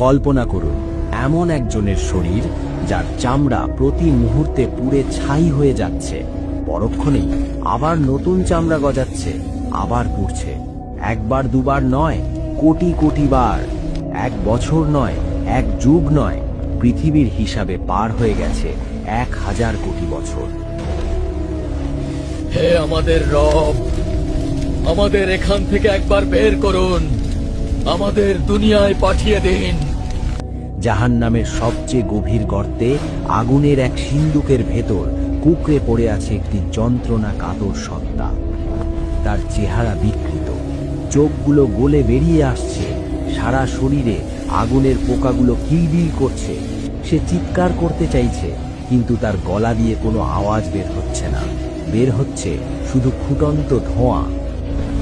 কল্পনা করুন এমন একজনের শরীর যার চামড়া প্রতি মুহূর্তে পুড়ে ছাই হয়ে যাচ্ছে, পরক্ষণেই আবার নতুন চামড়া গজাচ্ছে, আবার পুড়ছে। একবার দুবার নয়, কোটি কোটি বার। 1 বছর নয়, 1 যুগ নয়, পৃথিবীর হিসাবে পার হয়ে গেছে 1000 কোটি বছর। হে আমাদের রব, আমাদের এখান থেকে একবার বের করুন, আমাদের দুনিয়ায় পাঠিয়ে দিন। জাহান্নামের সবচেয়ে গভীর গর্তে আগুনের এক সিন্দুকের ভেতর কুঁকড়ে পড়ে আছে একটি যন্ত্রণা কাতর সত্তা। তার চেহারা বিকৃত, চোখগুলো গলে বেরিয়ে আসছে, সারা শরীরে আগুনের পোকাগুলো কিলবিল করছে। সে চিৎকার করতে চাইছে, কিন্তু তার গলা দিয়ে কোনো আওয়াজ বের হচ্ছে না। বের হচ্ছে শুধু ফুটন্ত ধোঁয়া।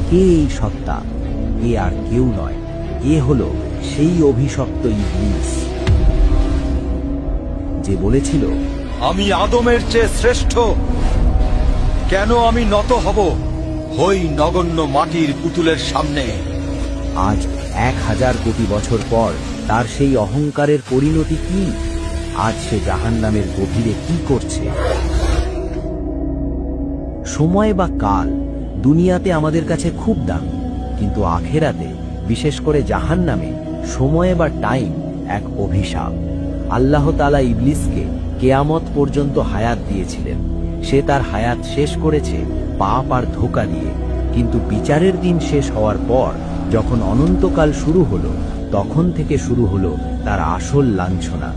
কে এই সত্তা? এ আর কেউ নয়, এ হলো সেই অভিশপ্ত ইবলিস, যে বলেছিল, আমি আদমের চেয়ে শ্রেষ্ঠ। কেন আমি নত হব হই নগণ্য মাটির পুতুলের সামনে? আজ 1000 কোটি বছর পর তার সেই অহংকারের পরিণতি কি? আজ সে জাহান্নামের গভীরে কি করছে? সময় বা কাল দুনিয়াতে আমাদের কাছে খুব দাম, কিন্তু আখেরাতে, বিশেষ করে জাহান্নামে, সময় বা টাইম এক অভিশাপ। আল্লাহ তাআলা ইবলিসকে কেয়ামত পর্যন্ত হায়াত দিয়েছিলেন। সে তার হায়াত শেষ করেছে পাপ আর ধোঁকা দিয়ে। কিন্তু বিচারের দিন শেষ হওয়ার পর, যখন অনন্তকাল শুরু হলো, তখন থেকে শুরু হলো তার আসল লাঞ্ছনা।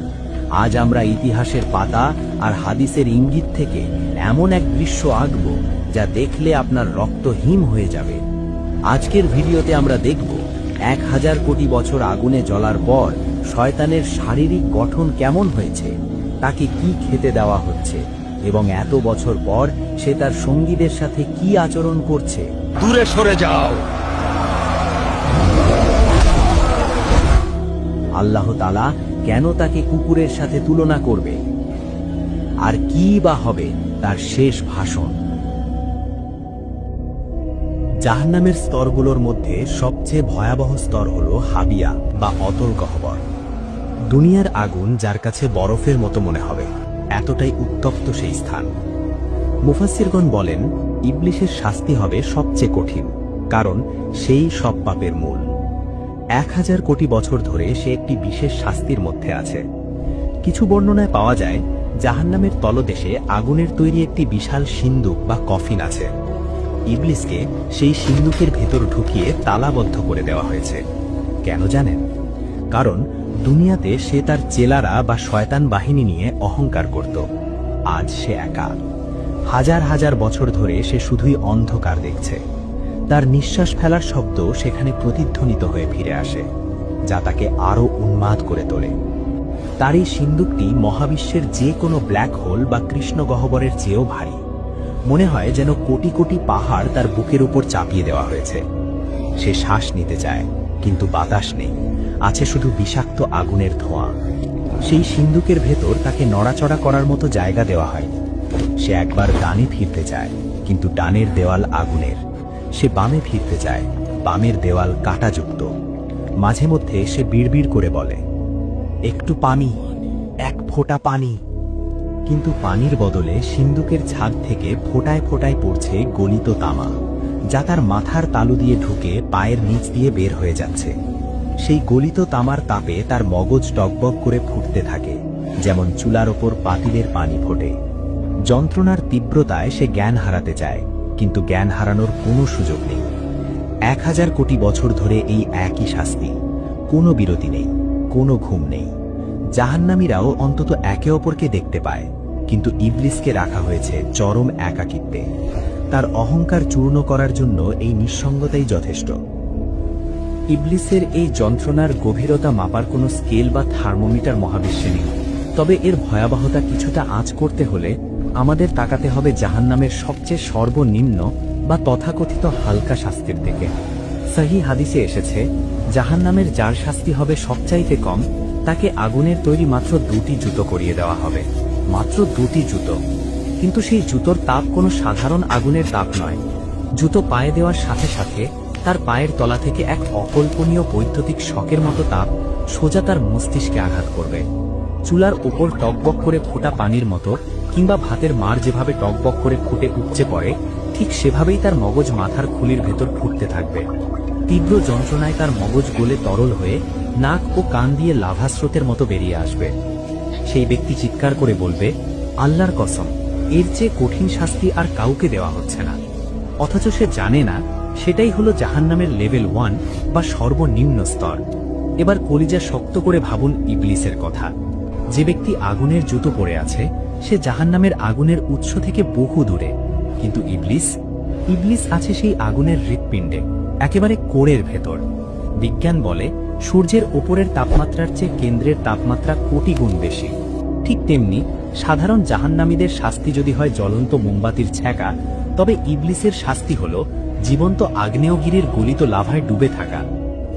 আজ আমরা ইতিহাসের পাতা আর হাদিসের ইঙ্গিত থেকে এমন এক দৃশ্য আঁকব যা দেখলে আপনার রক্ত হিম হয়ে যাবে। আজকের ভিডিওতে আমরা দেখব 1000 কোটি বছর আগুনে জ্বলার পর শয়তানের শারীরিক গঠন কেমন হয়েছে, তাকে কি খেতে দেওয়া হচ্ছে, এবং এত বছর পর সে তার সঙ্গীদের সাথে কি আচরণ করছে। দূরে সরে যাও। আল্লাহ তাআলা কেন তাকে কুকুরের সাথে তুলনা করবে, আর কি বা হবে তার শেষ ভাষণ? জাহান্নামের স্তরগুলোর মধ্যে সবচেয়ে ভয়াবহ স্তর হল হাবিয়া বা অতল গহ্বর। দুনিয়ার আগুন যার কাছে বরফের মতো মনে হবে, এতটাই উত্তপ্ত সেই স্থান। মুফাসসিরগণ বলেন, ইবলিসের শাস্তি হবে সবচেয়ে কঠিন, কারণ সেই সব পাপের মূল। 1000 কোটি বছর ধরে সে একটি বিশেষ শাস্তির মধ্যে আছে। কিছু বর্ণনায় পাওয়া যায়, জাহান্নামের তলদেশে আগুনের তৈরি একটি বিশাল সিন্দুক বা কফিন আছে। ইবলিসকে সেই সিন্দুকের ভেতর ঢুকিয়ে তালাবদ্ধ করে দেওয়া হয়েছে। কেন জানেন? কারণ দুনিয়াতে সে তার চেলারা বা শয়তান বাহিনী নিয়ে অহংকার করত। আজ সে একা। হাজার হাজার বছর ধরে সে শুধুই অন্ধকার দেখছে। তার নিঃশ্বাস ফেলার শব্দ সেখানে প্রতিধ্বনিত হয়ে ফিরে আসে, যা তাকে আরো উন্মাদ করে তোলে। তার এই সিন্দুকটি মহাবিশ্বের যে কোনো ব্ল্যাক হোল বা কৃষ্ণ গহ্বরের চেয়েও ভারী। মনে হয় যেন কোটি কোটি পাহাড় তার বুকের উপর চাপিয়ে দেওয়া হয়েছে। সে শ্বাস নিতে চায়, কিন্তু বাতাস নেই, আছে শুধু বিষাক্ত আগুনের ধোঁয়া। সেই সিন্দুকের ভেতর তাকে নড়াচড়া করার মতো জায়গা দেওয়া হয়নি। সে একবার ডানে ফিরতে চায়, কিন্তু ডানের দেওয়াল আগুনের। সে বামে ফিরতে চায়, বামের দেওয়াল কাঁটাযুক্ত। মাঝে মধ্যে সে বিড়বিড় করে বলে, একটু পানি, এক ফোঁটা পানি। কিন্তু পানির বদলে সিন্দুকের ছাদ থেকে ফোঁটায় ফোঁটায় পড়ছে গলিত তামা, যা তার মাথার তালু দিয়ে ঢুকে পায়ের নিচ দিয়ে বের হয়ে যাচ্ছে। সেই গলিত তামার তাপে তার মগজ টগবগ করে ফুটতে থাকে, যেমন চুলার ওপর পাতিলের পানি ফোটে। যন্ত্রণার তীব্রতায় সে জ্ঞান হারাতে চায়, কিন্তু জ্ঞান হারানোর কোনো সুযোগ নেই। 1000 কোটি বছর ধরে এই একই শাস্তি, কোনো বিরতি নেই, কোনো ঘুম নেই। জাহান্নামীরাও অন্তত একে অপরকে দেখতে পায়, কিন্তু ইবলিসকে রাখা হয়েছে চরম একাকিত্বে। তার অহংকার চূর্ণ করার জন্য এই নিঃসঙ্গতাই যথেষ্ট। ইবলিসের এই যন্ত্রণার গভীরতা মাপার কোনো স্কেল বা থার্মোমিটার মহাবিশ্বে নেই। তবে এর ভয়াবহতা কিছুটা আঁচ করতে হলে আমাদের তাকাতে হবে জাহান্নামের সবচেয়ে সর্বনিম্ন বা তথাকথিত হালকা শাস্তির দিকে। সহিহ হাদিসে এসেছে, জাহান্নামের যার শাস্তি হবে সবচাইতে কম, তাকে আগুনের তৈরি মাত্র 2টি জুতো করিয়ে দেওয়া হবে। মাত্র 2টি জুতো। কিন্তু সেই জুতোর তাপ কোনো সাধারণ আগুনের তাপ নয়। জুতো পায়ে দেওয়ার সাথে সাথে তার পায়ের তলা থেকে এক অকল্পনীয় বৈদ্যুতিক শকের মতো তাপ সোজা তার মস্তিষ্কে আঘাত করবে। চুলার ওপর টকবক করে ফোটা পানির মতো, কিংবা ভাতের মার যেভাবে টকবক করে ফুটে উপচে পড়ে, ঠিক সেভাবেই তার মগজ মাথার খুলির ভেতর ফুটতে থাকবে। তীব্র যন্ত্রণায় তার মগজ গলে তরল হয়ে নাক ও কান দিয়ে লাভা স্রোতের মতো বেরিয়ে আসবে। সেই ব্যক্তি চিৎকার করে বলবে, আল্লাহর কসম, এর চেয়ে কঠিন শাস্তি আর কাউকে দেওয়া হচ্ছে না। অথচ সে জানে না সেটাই হলো জাহান্নামের লেভেল 1 বা সর্বনিম্ন স্তর। এবার কলিজা শক্ত করে ভাবুন ইবলিসের কথা। যে ব্যক্তি আগুনের জুতো পরে আছে, সে জাহান্নামের আগুনের উৎস থেকে বহু দূরে। কিন্তু ইবলিস আছে সেই আগুনের হৃৎপিণ্ডে, একেবারে কোরের ভেতর। বিজ্ঞান বলে সূর্যের ওপরের তাপমাত্রার চেয়ে কেন্দ্রের তাপমাত্রা কোটি গুণ বেশি। ঠিক তেমনি সাধারণ জাহান্নামীদের শাস্তি যদি হয় জ্বলন্ত মোমবাতির ছ্যাঁকা, তবে ইবলিসের শাস্তি হল জীবন্ত আগ্নেয়গিরির গলিত লাভায় ডুবে থাকা।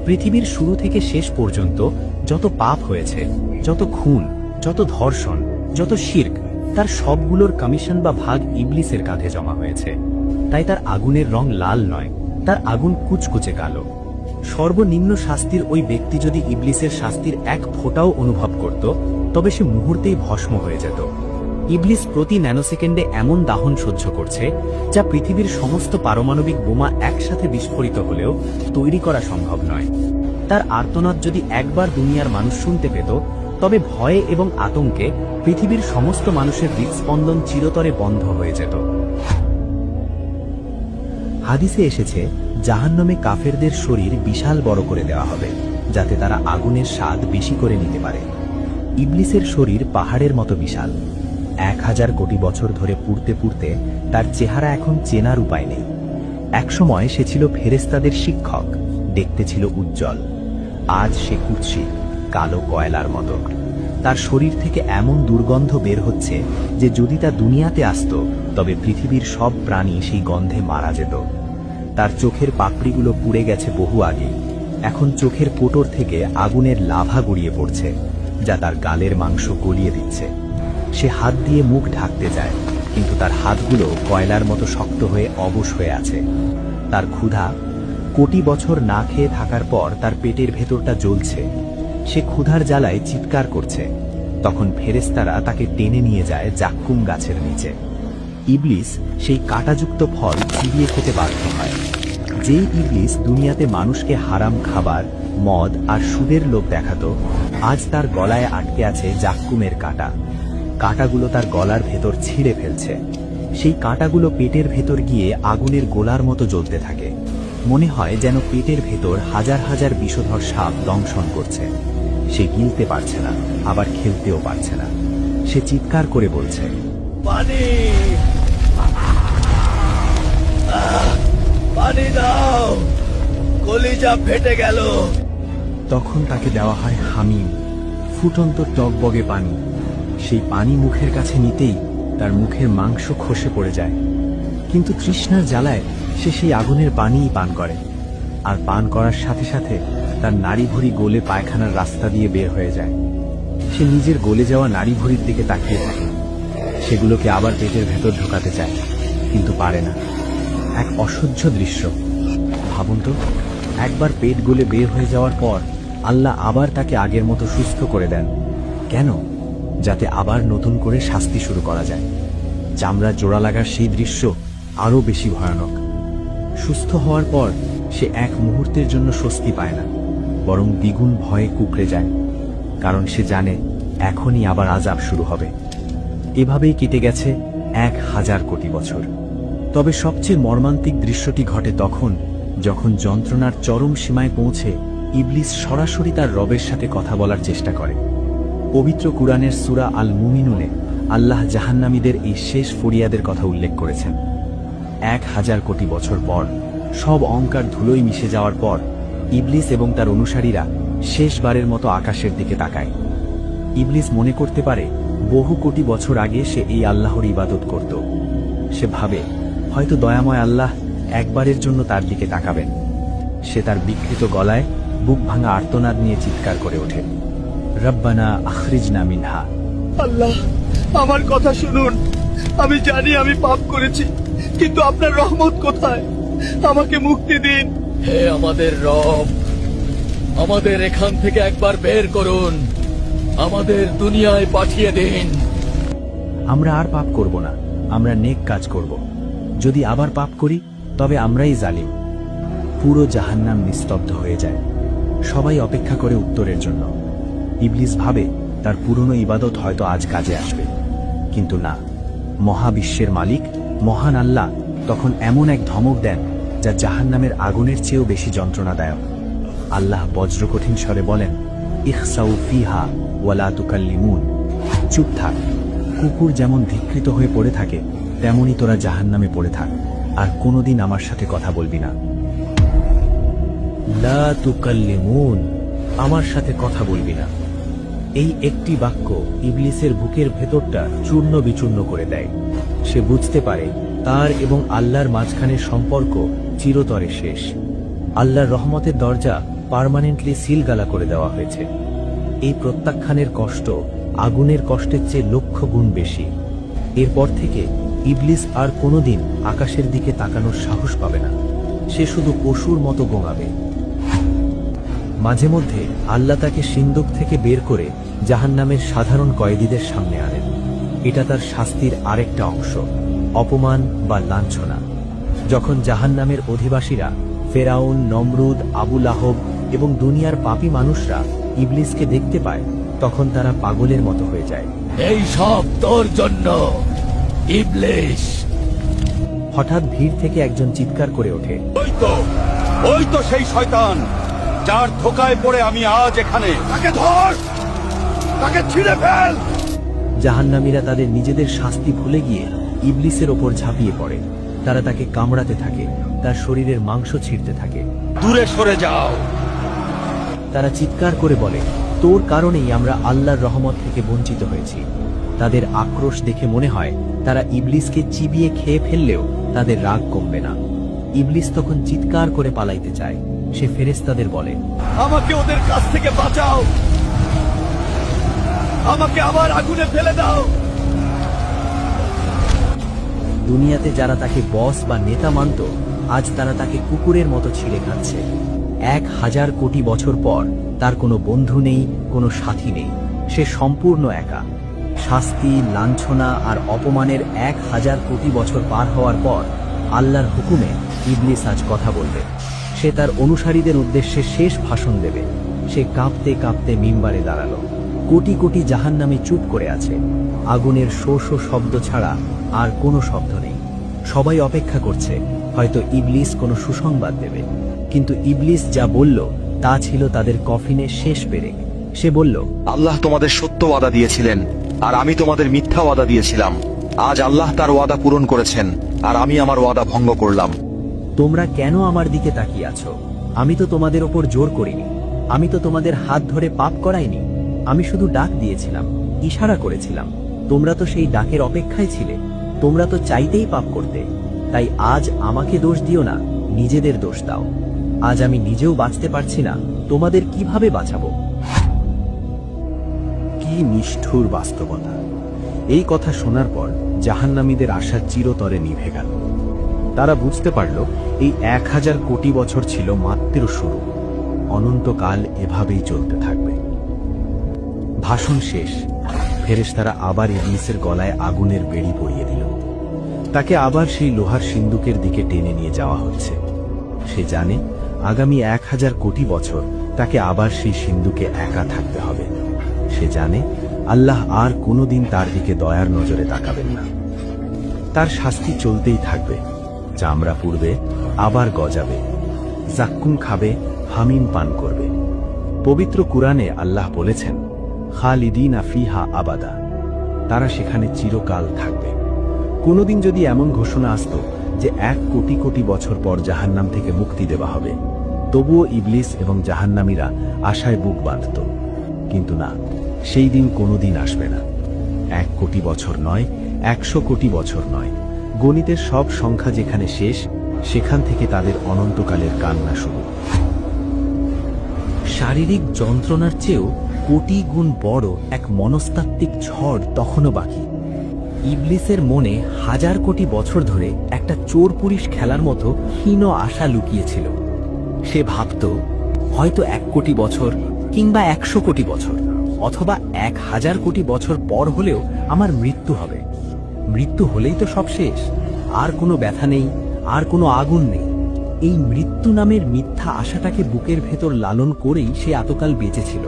পৃথিবীর শুরু থেকে শেষ পর্যন্ত যত পাপ হয়েছে, যত খুন, যত ধর্ষণ, যত শিরক, তার সবগুলোর কমিশন বা ভাগ ইবলিসের কাঁধে জমা হয়েছে। তাই তার আগুনের রং লাল নয়, তার আগুন কুচকুচে কালো। সর্বনিম্ন শাস্তির ওই ব্যক্তি যদি ইবলিসের শাস্তির এক ফোঁটাও অনুভব করত, তবে সে মুহূর্তেই ভস্ম হয়ে যেত। ইবলিস প্রতি ন্যানোসেকেন্ডে এমন দাহন সহ্য করছে, যা পৃথিবীর সমস্ত পারমাণবিক বোমা একসাথে বিস্ফোরিত হলেও তৈরি করা সম্ভব নয়। তার আর্তনাদ যদি একবার দুনিয়ার মানুষ শুনতে পেত, তবে ভয়ে এবং আতঙ্কে পৃথিবীর সমস্ত মানুষের হৃদস্পন্দন চিরতরে বন্ধ হয়ে যেত। হাদিসে এসেছে, জাহান্নামে কাফেরদের শরীর বিশাল বড় করে দেওয়া হবে, যাতে তারা আগুনের স্বাদ বেশি করে নিতে পারে। ইবলিসের শরীর পাহাড়ের মতো বিশাল। 1000 কোটি বছর ধরে পুড়তে পুড়তে তার চেহারা এখন চেনার উপায় নেই। একসময় সে ছিল ফেরেশতাদের শিক্ষক, দেখতে ছিল উজ্জ্বল। আজ সে কুৎসিত, কালো কয়লার মতো। তার শরীর থেকে এমন দুর্গন্ধ বের হচ্ছে যে যদি তা দুনিয়াতে আসত, তবে পৃথিবীর সব প্রাণী সেই গন্ধে মারা যেত। তার চোখের পাপড়িগুলো পুড়ে গেছে বহু আগেই। এখন চোখের কোটর থেকে আগুনের লাভা গড়িয়ে পড়ছে, যা তার গালের মাংস গলিয়ে দিচ্ছে। সে হাত দিয়ে মুখ ঢাকতে যায়, কিন্তু তার হাতগুলো কয়লার মতো শক্ত হয়ে অবশ হয়ে আছে। তার ক্ষুধা, কোটি বছর না খেয়ে থাকার পর তার পেটের ভেতরটা জ্বলছে। সে ক্ষুধার জ্বালায় চিৎকার করছে। তখন ফেরেশতারা তাকে টেনে নিয়ে যায় জাক্কুম গাছের নিচে। ইবলিস সেই কাঁটাযুক্ত ফল চিবিয়ে খেতে বাধ্য হয়। যেই ইবলিস দুনিয়াতে মানুষকে হারাম খাবার, মদ আর সুদের লোভ দেখাতো, আজ তার গলায় আটকে আছে জাক্কুমের কাঁটা। কাঁটাগুলো তার গলার ভেতর ছিঁড়ে ফেলছে। সেই কাঁটাগুলো পেটের ভেতর গিয়ে আগুনের গোলার মতো জ্বলতে থাকে। মনে হয় যেন পেটের ভেতর হাজার হাজার বিষধর সাপ দংশন করছে। সে গিলতে পারছে না, আবার খেলতেও পারছে না। সে চিৎকার করে বলছে, পানি, পানি দাও, কলিজা ফেটে গেল। তখন তাকে দেওয়া হয় হামিম, ফুটন্ত টকবগে পানি। সেই পানি মুখের কাছে নিতেই তার মুখের মাংস খসে পড়ে যায়। কিন্তু তৃষ্ণার জ্বালায় সে সেই আগুনের পানিই পান করে। আর পান করার সাথে সাথে তার নাড়িভুঁড়ি গলে পায়খানার রাস্তা দিয়ে বের হয়ে যায়। সে নিজের গলে যাওয়া নাড়িভুঁড়ির দিকে তাকিয়ে থাকে। সেগুলোকে আবার পেটের ভেতর ঢোকাতে চায়, কিন্তু পারে না। এক অসহ্য দৃশ্য। ভাবুন তো, একবার পেট গলে বের হয়ে যাওয়ার পর আল্লাহ আবার তাকে আগের মতো সুস্থ করে দেন। কেন? যাতে আবার নতুন করে শাস্তি শুরু করা যায়। চামড়া জোড়া লাগার সেই দৃশ্য আরও বেশি ভয়ানক। সুস্থ হওয়ার পর সে এক মুহূর্তের জন্য স্বস্তি পায় না, বরং দ্বিগুণ ভয়ে কুঁকড়ে যায়। কারণ সে জানে এখনই আবার আযাব শুরু হবে। এভাবেই কেটে গেছে 1000 কোটি বছর। তবে সবচেয়ে মর্মান্তিক দৃশ্যটি ঘটে তখন, যখন যন্ত্রণার চরম সীমায় পৌঁছে ইবলিস সরাসরি তার রবের সাথে কথা বলার চেষ্টা করে। পবিত্র কুরআনের সূরা আল মুমিনুনে আল্লাহ জাহান্নামীদের এই শেষ ফরিয়াদের কথা উল্লেখ করেছেন। 1000 কোটি বছর পর, সব অহংকার ধুলোয় মিশে যাওয়ার পর, ইবলিস এবং তার অনুসারীরা শেষবারের মতো আকাশের দিকে তাকায়। ইবলিস মনে করতে পারে বহু কোটি বছর আগে সে এই আল্লাহর ইবাদত করত। সে ভাবে হয়তো দয়াময় আল্লাহ একবারের জন্য তার দিকে তাকাবেন। সে তার বিকৃত গলায় বুক ভাঙা আর্তনাদ নিয়ে চিৎকার করে ওঠে, রব্বানা আখরিজনা মিনহা। আল্লাহ, আমার কথা শুনুন। আমি জানি আমি পাপ করেছি, কিন্তু আপনার রহমত কোথায়? আমাকে মুক্তি দিন, হে আমাদের রব, আমাদের এখান থেকে একবার বের করুন, আমাদের দুনিয়ায় পাঠিয়ে দিন। আমরা আর পাপ করব না, আমরা নেক কাজ করব। যদি আবার পাপ করি তবে আমরাই জালিম। পুরো জাহান্নাম নিস্তব্ধ হয়ে যায়। সবাই অপেক্ষা করে উত্তরের জন্য। ইবলিস ভাবে তার পুরনো ইবাদত হয়তো আজ কাজে আসবে, কিন্তু না। মহাবিশ্বের মালিক মহান আল্লাহ তখন এমন এক ধমক দেন যা জাহান্নামের আগুনের চেয়েও বেশি যন্ত্রণাদায়ক। আল্লাহ বজ্রকঠিন স্বরে বলেন, ইখসাউ ফিহা ওয়ালা তুকাল্লিমুন। চুপ থাক। কুকুর যেমন ধিক্কৃত হয়ে পড়ে থাকে তেমনি তোরা জাহান্নামে পড়ে থাক, আর কোনোদিন আমার সাথে কথা বলবি না। লা তুকাল্লিমুন, আমার সাথে কথা বলবি না। এই একটি বাক্য ইবলিসের বুকের ভেতরটা চূর্ণ বিচূর্ণ করে দেয়। সে বুঝতে পারে তার এবং আল্লাহর মাঝখানের সম্পর্ক চিরতরে শেষ। আল্লাহর রহমতের দরজা পার্মানেন্টলি সিলগালা করে দেওয়া হয়েছে। এই প্রত্যাখ্যানের কষ্ট আগুনের কষ্টের চেয়ে লক্ষ গুণ বেশি। এরপর থেকে ইবলিস আর কোনোদিন আকাশের দিকে তাকানোর সাহস পাবে না। সে শুধু পশুর মতো গোঙাবে। মাঝে মধ্যে আল্লাহ তাকে সিন্দুক থেকে বের করে জাহান্নামের সাধারণ কয়েদিদের সামনে আনেন। এটা তার শাস্তির আরেকটা অংশ, অপমান বা লাঞ্ছনা। যখন জাহান্নামের অধিবাসীরা ফেরাউন, নমরুদ, আবু লাহব এবং দুনিয়ার পাপী মানুষরা ইবলিসকে দেখতে পায়, তখন তারা পাগলের মতো হয়ে যায়। এই সব তোর জন্য ইবলিস। হঠাৎ ভিড় থেকে একজন চিৎকার করে ওঠে, ওই তো সেই শয়তান যার ধোকায় পড়ে আমি আজ এখানে। তাকে ধর, তাকে ছিঁড়ে ফেল। জাহান্নামীরা তাদের নিজেদের শাস্তি ভুলে গিয়ে ইবলিসের ওপর ঝাঁপিয়ে পড়ে। তারা তাকে কামড়াতে থাকে, তার শরীরের মাংস ছিঁড়তে থাকে। দূরে সরে যাও। তারা চিৎকার করে বলে, তোর কারণেই আমরা আল্লাহর রহমত থেকে বঞ্চিত হয়েছি। তাদের আক্রোশ দেখে মনে হয় তারা ইবলিসকে চিবিয়ে খেয়ে ফেললেও তাদের রাগ কমবে না। ইবলিস তখন চিৎকার করে পালাইতে চায়। সে ফেরেশতাদের বলে, আমাকে ওদের কাছ থেকে বাঁচাও, আমাকে আবার আগুনে ফেলে দাও। দুনিয়াতে যারা তাকে বস বা নেতা মানত, আজ তারা তাকে কুকুরের মতো ছিঁড়ে খাচ্ছে। 1000 কোটি বছর পর তার কোনো বন্ধু নেই, কোনো সাথী নেই। সে সম্পূর্ণ একা। শাস্তি, লাঞ্ছনা আর অপমানের 1000 কোটি বছর পার হওয়ার পর আল্লাহর হুকুমে ইবলিস আজ কথা বলবে। সে তার অনুসারীদের উদ্দেশ্যে শেষ ভাষণ দেবে। সে কাঁপতে কাঁপতে মিম্বারে দাঁড়ালো। কোটি কোটি জাহান্নামী চুপ করে আছে। আগুনের শো শো শব্দ ছাড়া আর কোনো শব্দ নেই। সবাই অপেক্ষা করছে, হয়তো ইবলিস কোনো সুসংবাদ দেবে। কিন্তু ইবলিস যা বলল তা ছিল তাদের কফিনের শেষ পেরেক। সে বলল, আল্লাহ তোমাদের সত্য ওয়াদা দিয়েছিলেন আর আমি তোমাদের মিথ্যা ওয়াদা দিয়েছিলাম। আজ আল্লাহ তার ওয়াদা পূরণ করেছেন আর আমি আমার ওয়াদা ভঙ্গ করলাম। তোমরা কেন আমার দিকে তাকিয়ে আছো? আমি তো তোমাদের ওপর জোর করিনি। আমি তো তোমাদের হাত ধরে পাপ করাইনি। আমি শুধু ডাক দিয়েছিলাম, ইশারা করেছিলাম। তোমরা তো সেই ডাকের অপেক্ষায় ছিলে। তোমরা তো চাইতেই পাপ করতে। তাই আজ আমাকে দোষ দিও না, নিজেদের দোষ দাও। আজ আমি নিজেও বাঁচতে পারছি না, তোমাদের কিভাবে বাঁচাবো? কি নিষ্ঠুর বাস্তবতা! এই কথা শোনার পর জাহান্নামীদের আশা চিরতরে নিভে গেল। তারা বুঝতে পারল এই 1000 কোটি বছর ছিল মাত্র শুরু। অনন্তকাল এভাবেই চলতে থাকবে। ভাষণ শেষ। ফেরেশতারা আবার ইবলিসের গলায় আগুনের বেড়ি পরিয়ে দিল। তাকে আবার সেই লোহার সিন্দুকের দিকে টেনে নিয়ে যাওয়া হচ্ছে। সে জানে আগামী 1000 কোটি বছর তাকে আবার সেই সিন্দুকে একা থাকতে হবে। সে জানে আল্লাহ আর কোনোদিন তার দিকে দয়ার নজরে তাকাবেন না। তার শাস্তি চলতেই থাকবে। চামড়া পুড়বে, আবার গজাবে, জাক্কুম খাবে, হামিম পান করবে। পবিত্র কুরআনে আল্লাহ বলেছেন, খালিদিনা ফিহা আবাদা। তারা সেখানে চিরকাল থাকবে। কোনোদিন যদি এমন ঘোষণা আসতো যে 1 কোটি কোটি বছর পর জাহান্নাম থেকে মুক্তি দেওয়া হবে, তবুও ইবলিস এবং জাহান্নামীরা আশায় বুক বাঁধত। কিন্তু না, সেই দিন কোনোদিন আসবে না। 1 কোটি বছর নয়, 100 কোটি বছর নয়। গণিতের সব সংখ্যা যেখানে শেষ, সেখান থেকে তাদের অনন্তকালের কান্না শুরু। শারীরিক যন্ত্রণার চেয়েও কোটি গুণ বড় এক মনস্তাত্ত্বিক ঝড় তখনও বাকি। ইবলিসের মনে 1000 কোটি বছর ধরে একটা চোর পুলিশ খেলার মতো হীন আশা লুকিয়েছিল। সে ভাবত হয়তো 1 কোটি বছর কিংবা 100 কোটি বছর অথবা 1000 কোটি বছর পর হলেও আমার মৃত্যু হবে। মৃত্যু হলেই তো সব শেষ, আর কোনো ব্যথা নেই, আর কোনো আগুন নেই। এই মৃত্যু নামের মিথ্যা আশাটাকে বুকের ভেতর লালন করেই সে এতকাল বেঁচেছিল।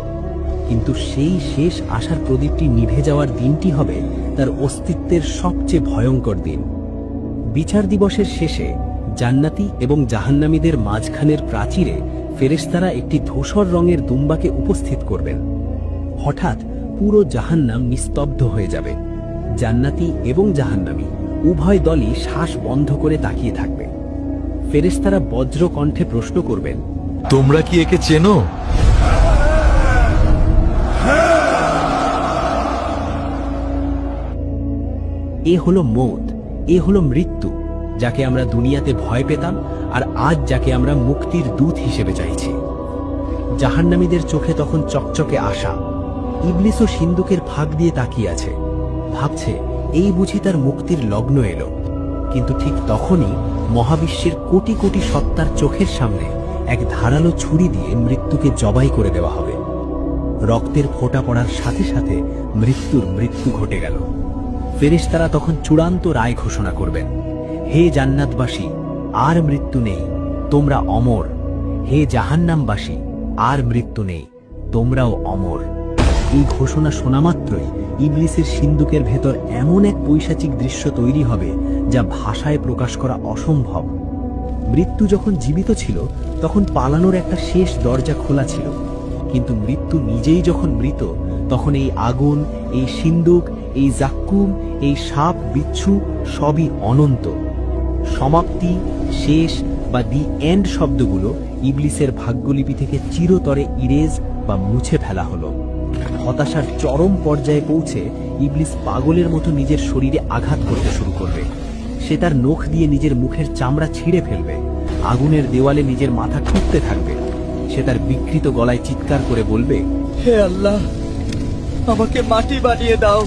কিন্তু সেই শেষ আশার প্রদীপটি নিভে যাওয়ার দিনটি হবে তার অস্তিত্বের সবচেয়ে ভয়ঙ্কর দিন। বিচার দিবসের শেষে জান্নাতি এবং জাহান্নামীদের মাঝখানের প্রাচীরে ফেরেশতারা একটি ধূসর রঙের দুম্বাকে উপস্থিত করবেন। হঠাৎ পুরো জাহান্নাম নিস্তব্ধ হয়ে যাবে। জান্নাতি এবং জাহান্নামী উভয় দলই শ্বাস বন্ধ করে তাকিয়ে থাকবে। ফেরেশতারা বজ্র কণ্ঠে প্রশ্ন করবেন, তোমরা কি একে চেনো? এ হলো মৌত, এ হলো মৃত্যু, যাকে আমরা দুনিয়াতে ভয় পেতাম আর আজ যাকে আমরা মুক্তির দূত হিসেবে চাইছি। জাহান্নামীদের চোখে তখন চকচকে আশা। ইবলিসও সিন্দুকের ফাঁক দিয়ে তাকিয়ে আছে, ভাবছে এই বুঝি তার মুক্তির লগ্ন এলো। কিন্তু ঠিক তখনই মহাবিশ্বের কোটি কোটি সত্তার চোখের সামনে এক ধারালো ছুরি দিয়ে মৃত্যুকে জবাই করে দেওয়া হবে। রক্তের ফোঁটা পড়ার সাথে সাথে মৃত্যু ঘটে গেল। ফেরেশতারা তখন চূড়ান্ত রায় ঘোষণা করবেন, হে জান্নাতবাসী, আর মৃত্যু নেই, তোমরা অমর। হে জাহান্নামবাসী, আর মৃত্যু নেই, তোমরাও অমর। এই ঘোষণা শোনা মাত্রই ইবলিসের সিন্দুকের ভেতর এমন এক পৈশাচিক দৃশ্য তৈরি হবে যা ভাষায় প্রকাশ করা অসম্ভব। মৃত্যু যখন জীবিত ছিল তখন পালানোর একটা শেষ দরজা খোলা ছিল, কিন্তু মৃত্যু নিজেই যখন মৃত তখন এই আগুন, এই সিন্দুক, এই জাক্কুম, এই সাপ বিচ্ছু সবই অনন্ত। সমাপ্তি, শেষ বা দি এন্ড শব্দগুলো ইবলিসের ভাগ্যলিপি থেকে চিরতরে ইরেজ বা মুছে ফেলা হলো। হতাশার চরম পর্যায়ে পৌঁছে ইবলিস পাগলের মতো নিজের শরীরে আঘাত করতে শুরু করবে। সে তার নখ দিয়ে নিজের মুখের চামড়া ছিঁড়ে ফেলবে, আগুনের দেওয়ালে নিজের মাথা ঠুকতে থাকবে। সে তার বিকৃত গলায় চিৎকার করে বলবে, হে আল্লাহ, আমাকে মাটি বানিয়ে দাও,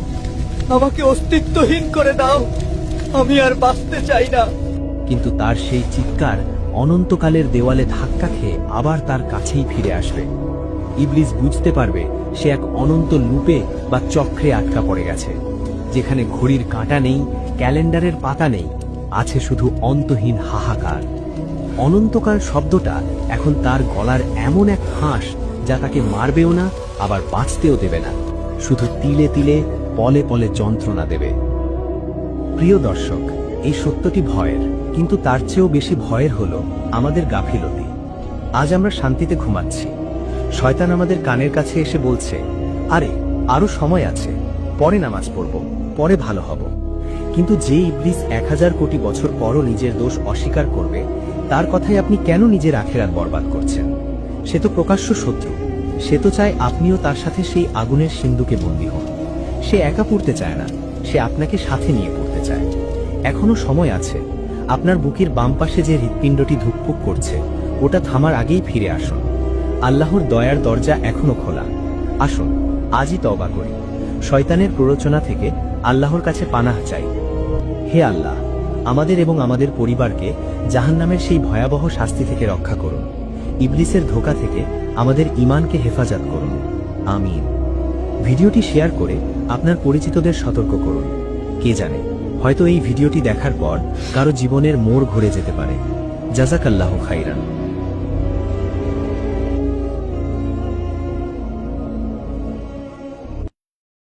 আমাকে অস্তিত্বহীন করে দাও, আমি আর বাঁচতে চাই না। কিন্তু তার সেই চিৎকার অনন্তকালের দেওয়ালে ধাক্কা খেয়ে আবার তার কাছেই ফিরে আসবে। ইবলিস বুঝতে পারবে সে এক অনন্ত লুপে বা চক্রে আটকা পড়ে গেছে, যেখানে ঘড়ির কাঁটা নেই, ক্যালেন্ডারের পাতা নেই, আছে শুধু অন্তহীন হাহাকার। অনন্তকাল শব্দটা এখন তার গলার এমন এক ফাঁস যা তাকে মারবেও না, আবার বাঁচতেও দেবে না, শুধু তিলে তিলে পলে পলে যন্ত্রণা দেবে। প্রিয় দর্শক, এই সত্যটি ভয়ের, কিন্তু তার চেয়েও বেশি ভয়ের হলো আমাদের গাফিলতি। আজ আমরা শান্তিতে ঘুমাচ্ছি, শয়তান আমাদের কানের কাছে এসে বলছে, আরে আরো সময় আছে, পরে নামাজ পড়ব, পরে ভালো হব। কিন্তু যে ইবলিস 1000 কোটি বছর পরও নিজের দোষ অস্বীকার করবে, তার কথায় আপনি কেন নিজের আখেরাত বরবাদ করছেন? সে তো প্রকাশ্য শত্রু। সে তো চায় আপনিও তার সাথে সেই আগুনের সিন্ধুকে বন্দী হন। সে একা পড়তে চায় না, সে আপনাকে সাথে নিয়ে পড়তে চায়। এখনো সময় আছে। আপনার বুকের বাম পাশে যে হৃৎপিণ্ডটি ধুকপুক করছে, ওটা থামার আগেই ফিরে আসুন। আল্লাহর দয়ার দরজা এখনো খোলা। আসুন আজই তওবা করি, শয়তানের প্ররোচনা থেকে আল্লাহর কাছে পানাহ চাই। হে আল্লাহ, আমাদের এবং আমাদের পরিবারকে জাহান্নামের সেই ভয়াবহ শাস্তি থেকে রক্ষা করুন। ইবলিসের ধোঁকা থেকে আমাদের ঈমানকে হেফাজত করুন। আমিন। ভিডিওটি শেয়ার করে আপনার পরিচিতদের সতর্ক করুন। কে জানে, হয়তো এই ভিডিওটি দেখার পর কারো জীবনের মোড় ঘুরে যেতে পারে। জাযাকাল্লাহু খাইরান।